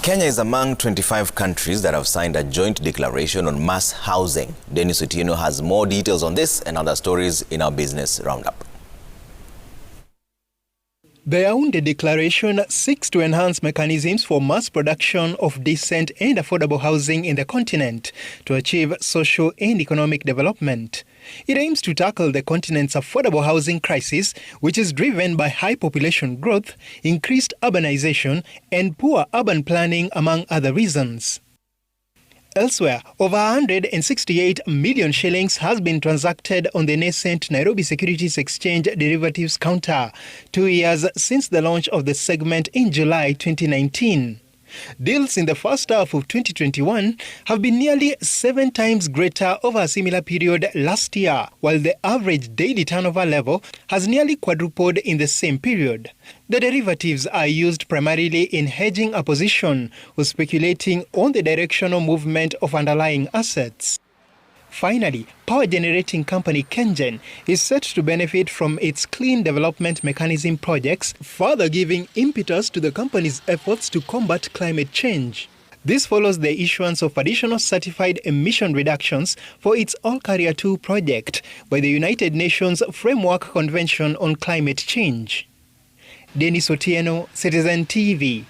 Kenya is among 25 countries that have signed a joint declaration on mass housing. Dennis Otieno has more details on this and other stories in our business roundup. The Yaoundé Declaration seeks to enhance mechanisms for mass production of decent and affordable housing in the continent to achieve social and economic development. It aims to tackle the continent's affordable housing crisis, which is driven by high population growth, increased urbanization, and poor urban planning, among other reasons. Elsewhere, over 168 million shillings has been transacted on the nascent Nairobi Securities Exchange derivatives counter, 2 years since the launch of the segment in July 2019. Deals in the first half of 2021 have been nearly 7 times greater over a similar period last year, while the average daily turnover level has nearly quadrupled in the same period. The derivatives are used primarily in hedging a position or speculating on the directional movement of underlying assets. Finally, power generating company KenGen is set to benefit from its clean development mechanism projects, further giving impetus to the company's efforts to combat climate change. This follows the issuance of additional certified emission reductions for its All-Career 2 project by the United Nations Framework Convention on Climate Change. Dennis Otieno, Citizen TV.